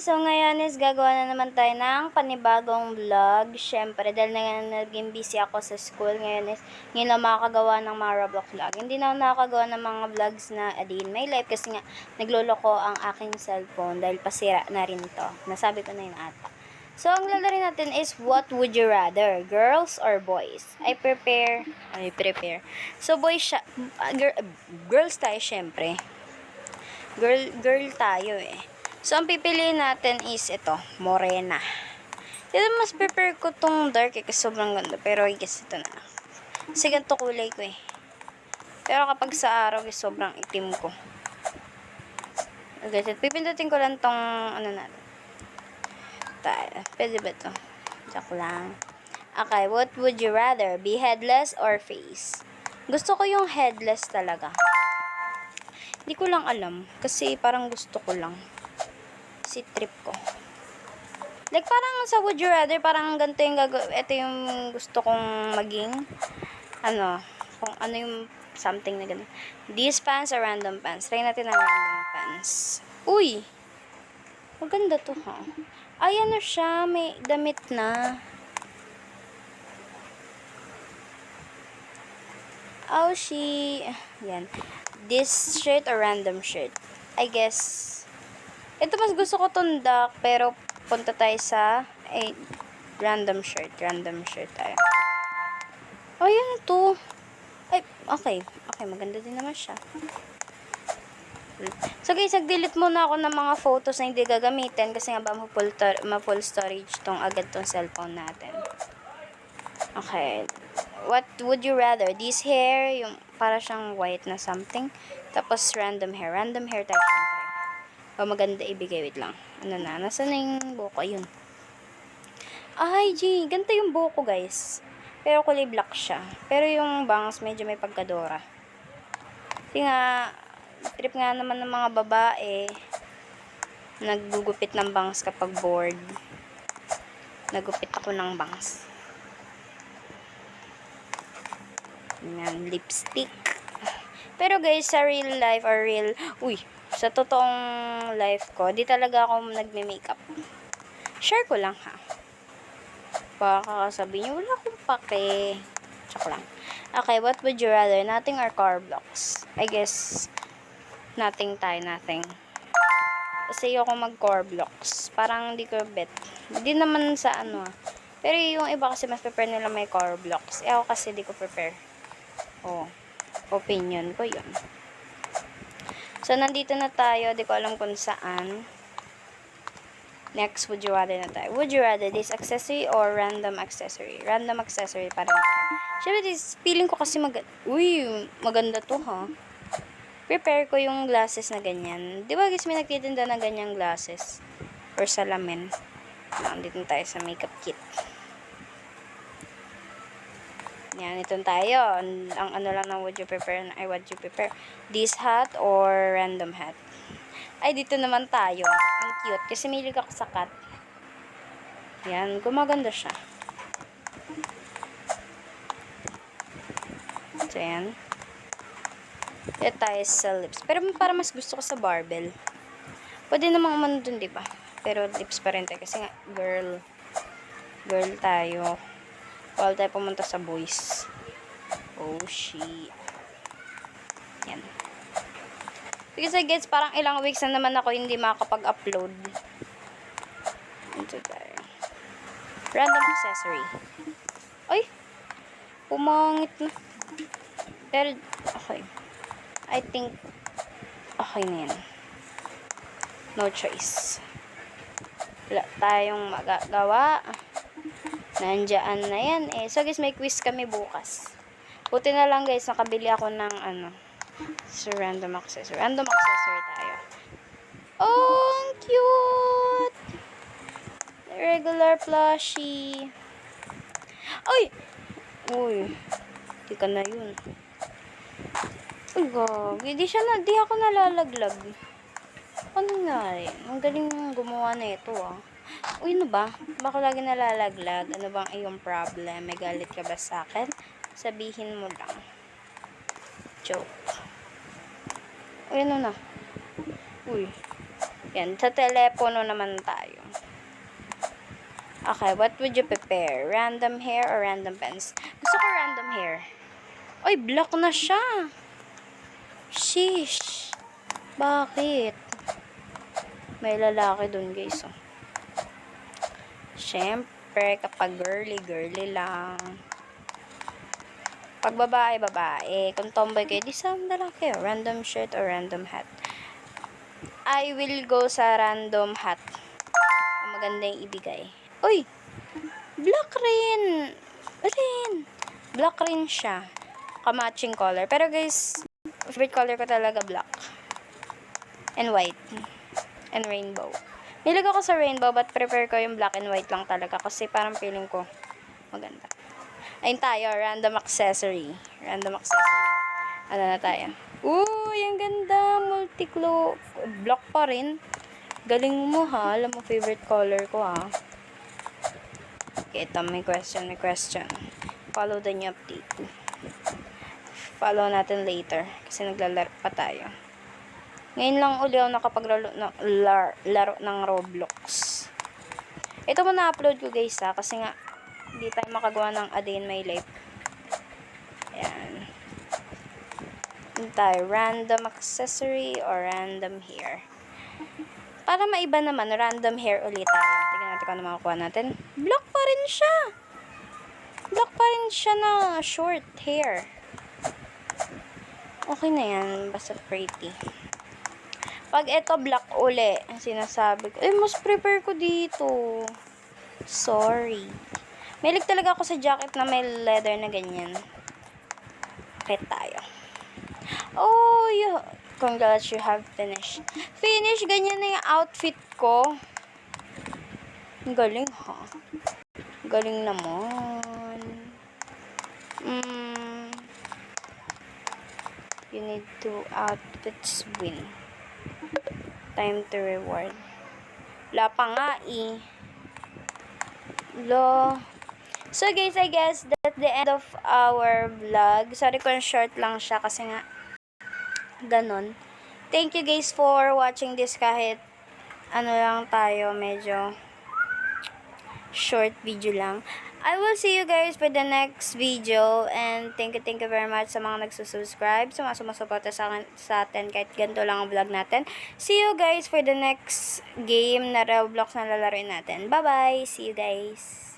So ngayon is gagawa na naman tayo ng panibagong vlog. Syempre, dahil naging busy ako sa school, ngayon lang makakagawa ng mga Roblox vlog. Hindi na ako nakakagawa ng mga vlogs na a day in my life kasi nga nagloloko ang aking cellphone dahil pasira na rin to. Nasabi ko na yun ata. So, ang lalarin natin is what would you rather, girls or boys? I prepare. So, boys siya, girls tayo syempre. Girl tayo eh. So, ang pipiliin natin is ito, morena. Dito mas prefer ko tong dark eh, kasi sobrang ganda. Pero I guess ito na. Kasi ganito kulay ko eh. Pero kapag sa araw is sobrang itim ko. Okay, so pipindutin ko lang tong ano natin. Pwede ba ito? Joke lang. Okay, what would you rather? Be headless or face? Gusto ko yung headless talaga. Hindi ko lang alam. Kasi parang gusto ko lang. Si trip ko. Like, parang sa would you rather, parang ganito yung ito yung gusto kong maging, kung ano yung something na gano'n. These pants or random pants? Try natin ang random pants. Uy! Maganda to, ha? Ay, ano siya? May damit na. Oh, yan. This shirt or random shirt? I guess, ito mas gusto ko tong duck, pero punta tayo sa random shirt. Random shirt tayo. Ay, ano to? Ay, okay. Okay, maganda din naman siya. So guys, nag-delete muna ako ng mga photos na hindi gagamitin kasi nga ba ma-full storage tong agad tong cellphone natin. Okay. What would you rather? This hair, yung para siyang white na something. Tapos random hair. Random hair tayo syempre. Maganda ibigay. Wait lang. Ano na? Nasaan na yung buko? Ayun. Ay, G. Ganito yung buko, guys. Pero kulay black siya. Pero yung bangs, medyo may pagkadora. Kasi nga, trip nga naman ng mga babae, naggugupit ng bangs kapag bored. Nagupit ako ng bangs. Yan, lipstick. Pero guys, sa real life or sa totoong life ko, di talaga ako nagme-makeup. Share ko lang ha. Baka sabihin niyo, wala akong pake. Chok lang. Okay, what would you rather? Nothing or car blocks? I guess, nothing. Kasi ako mag-core blocks. Parang hindi ko bet. Hindi naman sa Pero yung iba kasi mas prepare nila may core blocks. Ako kasi di ko prepare. Opinion ko yun. So, nandito na tayo. Di ko alam kung saan. Next, would you rather na tayo. Would you rather this accessory or random accessory? Random accessory pa rin tayo. Siyempre, feeling ko kasi maganda to, ha? Prepare ko yung glasses na ganyan. Di ba, guys, may nagtitinda na ganyang glasses? Or salamin. Nandito tayo sa makeup kit. Yan, ito tayo. Ang lang ng would you prefer? This hat or random hat? Ay, dito naman tayo. Ang cute. Kasi mahilig ako sa cat. Yan, gumaganda siya. So, yan. Ito tayo sa lips. Pero para mas gusto ko sa barbell. Pwede namang umano dun, diba? Pero lips pa rin tayo. Kasi nga, girl tayo. Bawal tayo pumunta sa boys. Oh, shit. Yan. Because I guess parang ilang weeks na naman ako hindi makakapag-upload. Ito tayo. Random accessory. Ay! Pumangit na. Pero, okay. I think, okay na yan. No choice. Wala tayong magagawa. Nandiyan na yan eh. So guys, may quiz kami bukas. Buti na lang guys, nakabili ako ng so random accessory. Random accessory tayo. Oh, ang cute! Regular plushie. Ay! Uy. Di ka na yun. Uy, gagi. Di ako nalalaglag. Ano nga rin? Ang galing gumawa na ito Uy, ano ba? Baka lagi nalalaglag. Ano bang iyong problem? May galit ka ba sa akin? Sabihin mo lang. Joke. Uy, ano na? Uy. Yan, sa telepono naman tayo. Okay, what would you prepare? Random hair or random pens? Gusto ko random hair. Oy, black na siya. Sheesh. Bakit? May lalaki dun, guys. Oh. Siyempre, kapag girly lang. Pag babae, babae. Kung tomboy kayo, di sandala kayo. Random shirt or random hat? I will go sa random hat. Ang maganda yung ibigay. Uy! Black rin! Black rin siya. Ka-matching color. Pero guys, favorite color ko talaga black. And white. And rainbow. Milig ako sa rainbow, but prefer ko yung black and white lang talaga. Kasi parang feeling ko maganda. Ayun tayo, random accessory. Random accessory. Ano na tayo? Uy, ang ganda. Multi-glow. Black pa rin. Galing mo ha. Alam mo, favorite color ko ha. Okay, ito. May question. Follow the new update. Follow natin later. Kasi naglalaro pa tayo. Ngayon lang uli ako nakapaglaro laro ng Roblox. Ito mo na-upload ko guys ha. Kasi nga, hindi tayo makagawa ng A Day in My Life. Ayan. Tayo, random accessory or random hair. Para maiba naman, random hair ulit tayo. Tingnan natin kung ano makakuha natin. Black pa rin siya. Black pa rin siya na short hair. Okay na yan. Basta pretty. Pag ito black uli, ang sinasabi ko, mas prepare ko dito. Sorry. Mahilig talaga ako sa jacket na may leather na ganyan. Okay tayo. Oh, congrats, you have finished. Finish, ganyan na yung outfit ko. Galing ha. Galing naman. You need 2 outfits win. Time to reward. Wala pa nga eh. So guys, I guess that's the end of our vlog. Sorry kung short lang siya kasi nga ganon. Thank you guys for watching this kahit ano lang tayo, medyo short video lang. I will see you guys for the next video and thank you very much sa mga nagsusubscribe, sa mga sumusuporta sa atin kahit ganito lang ang vlog natin. See you guys for the next game na Roblox na lalaroin natin. Bye bye! See you guys!